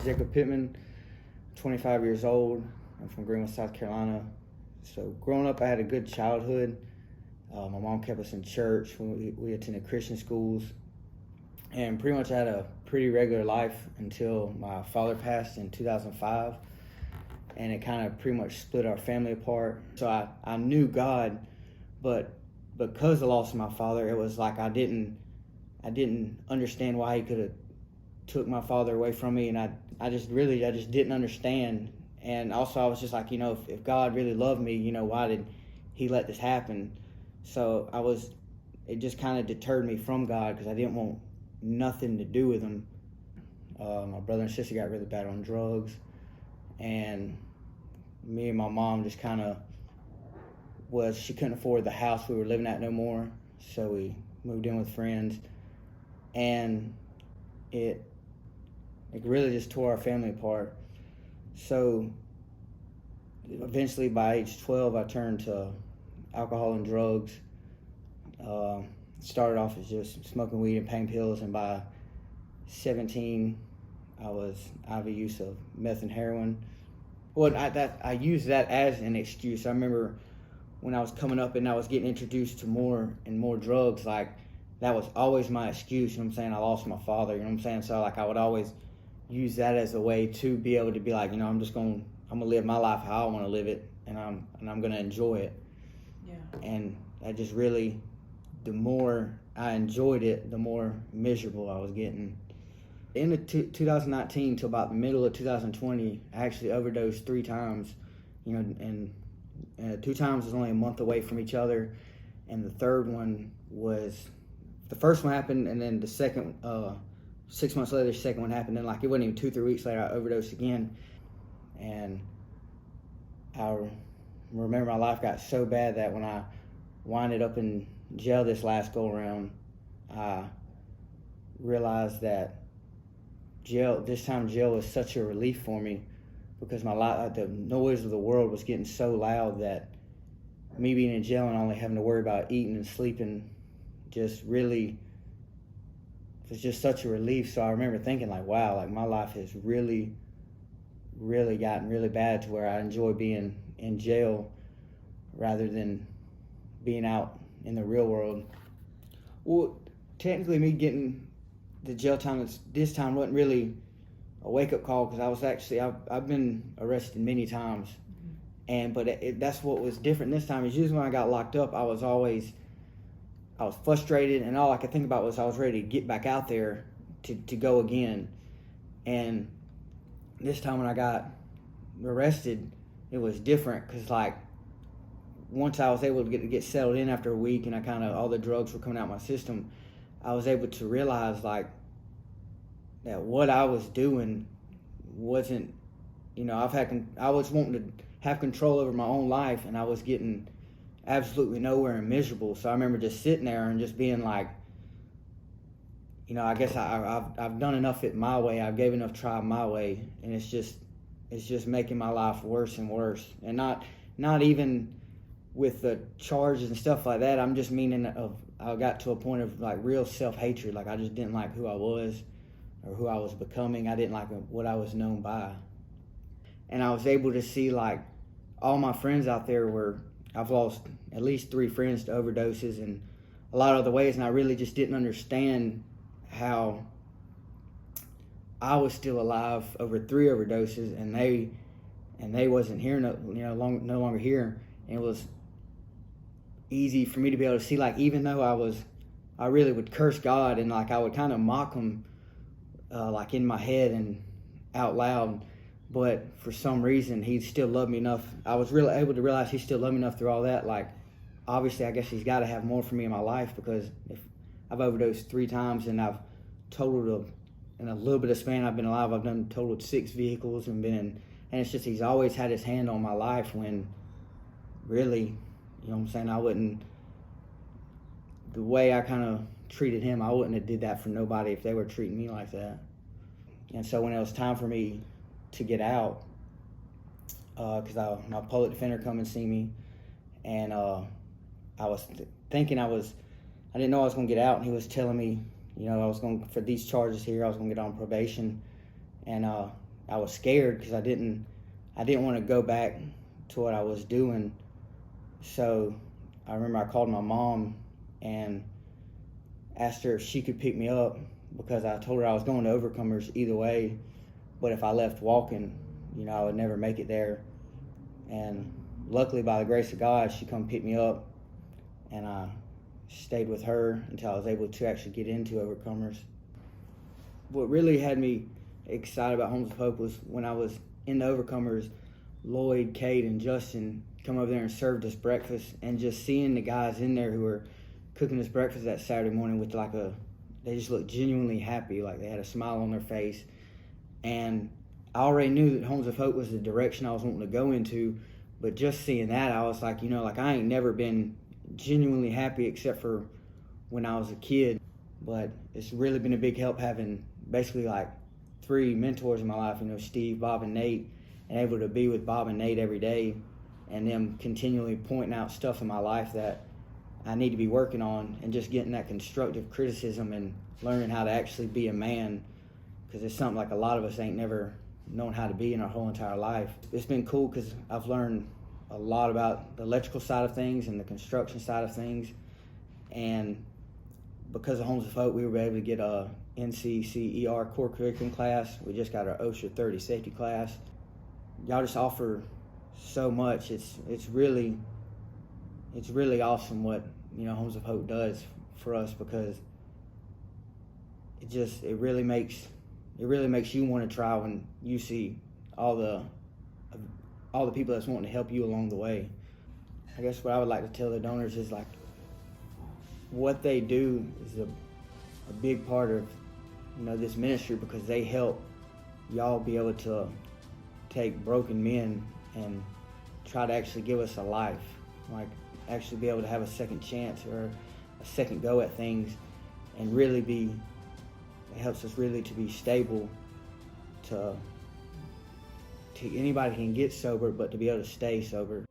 Jacob Pittman, 25 years old. I'm from Greenville, South Carolina. So growing up, I had a good childhood. My mom kept us in church. We attended Christian schools. And pretty much I had a pretty regular life until my father passed in 2005. And it kind of pretty much split our family apart. So I knew God, but because I lost my father, it was like I didn't understand why he could have took my father away from me, and I just didn't understand. And also I was just like, if God really loved me, why did he let this happen? So it just kind of deterred me from God because I didn't want nothing to do with him. My brother and sister got really bad on drugs, and me and my mom just kind of she couldn't afford the house we were living at no more, so we moved in with friends, and it really just tore our family apart. So eventually by age 12, I turned to alcohol and drugs. Started off as just smoking weed and pain pills, and by 17, I was IV use of meth and heroin. Well, I used that as an excuse. I remember when I was coming up and I was getting introduced to more and more drugs, like that was always my excuse. I lost my father. So like I would always use that as a way to be able to be like, I'm gonna live my life how I want to live it, and I'm gonna enjoy it. Yeah. And I just really, the more I enjoyed it, the more miserable I was getting. In the 2019 to about the middle of 2020, I actually overdosed 3 times, and 2 times was only a month away from each other, and the third one was, the first one happened, and then the second, 6 months later, the second one happened, and like it wasn't even 2-3 weeks later, I overdosed again. And I remember my life got so bad that when I winded up in jail this last go around, I realized that jail was such a relief for me, because my life, the noise of the world was getting so loud that me being in jail and only having to worry about eating and sleeping just really was just such a relief. So I remember thinking like, wow, like my life has really, really gotten really bad to where I enjoy being in jail rather than being out in the real world. Well, technically me getting the jail time this time wasn't really a wake-up call, because I've been arrested many times, but that's what was different this time. Is usually when I got locked up, I was frustrated, and all I could think about was I was ready to get back out there to go again. And this time when I got arrested, it was different, because like once I was able to get settled in after a week, and all the drugs were coming out of my system, I was able to realize like that what I was doing wasn't, I was wanting to have control over my own life, and I was getting absolutely nowhere and miserable. So I remember just sitting there and just being like, I guess I've done enough it my way. I've gave enough try my way, and it's just making my life worse and worse. And not even with the charges and stuff like that. I'm just I got to a point of like real self-hatred. Like I just didn't like who I was or who I was becoming. I didn't like what I was known by. And I was able to see like all my friends out there I've lost at least 3 friends to overdoses and a lot of other ways, and I really just didn't understand how I was still alive over 3 overdoses, and they wasn't here, no longer here. And it was easy for me to be able to see, like, even though I really would curse God, and like I would kind of mock him, like in my head and out loud, but for some reason he still loved me enough. I was really able to realize he still loved me enough through all that. Like, obviously I guess he's got to have more for me in my life, because if I've overdosed 3 times and I've totaled in a little bit of span I've been alive, I've totaled 6 vehicles and and it's just, he's always had his hand on my life, when really, I wouldn't, the way I kind of treated him, I wouldn't have did that for nobody if they were treating me like that. And so when it was time for me to get out, because my public defender come and see me, and I was thinking I didn't know I was going to get out, and he was telling me, I was going, for these charges here, I was going to get on probation. And I was scared because I didn't want to go back to what I was doing. So I remember I called my mom and asked her if she could pick me up, because I told her I was going to Overcomers either way, but if I left walking, I would never make it there. And luckily, by the grace of God, she come pick me up, and I stayed with her until I was able to actually get into Overcomers. What really had me excited about Homes of Hope was when I was in the Overcomers, Lloyd, Kate, and Justin come over there and served us breakfast, and just seeing the guys in there who were cooking us breakfast that Saturday morning with they just looked genuinely happy, like they had a smile on their face. And I already knew that Homes of Hope was the direction I was wanting to go into, but just seeing that, I was like, I ain't never been genuinely happy except for when I was a kid. But it's really been a big help having basically like 3 mentors in my life, Steve, Bob, and Nate, and able to be with Bob and Nate every day, and them continually pointing out stuff in my life that I need to be working on, and just getting that constructive criticism and learning how to actually be a man, because it's something like a lot of us ain't never known how to be in our whole entire life. It's been cool because I've learned a lot about the electrical side of things and the construction side of things, and because of Homes of Hope, we were able to get a NCCER core curriculum class. We just got our OSHA 30 safety class. Y'all just offer so much. It's really awesome what Homes of Hope does for us, because it really makes you want to try when you see all the people that's wanting to help you along the way. I guess what I would like to tell the donors is like what they do is a big part of this ministry, because they help y'all be able to take broken men and try to actually give us a life, like actually be able to have a second chance or a second go at things, and it helps us really to be stable, to anybody can get sober, but to be able to stay sober.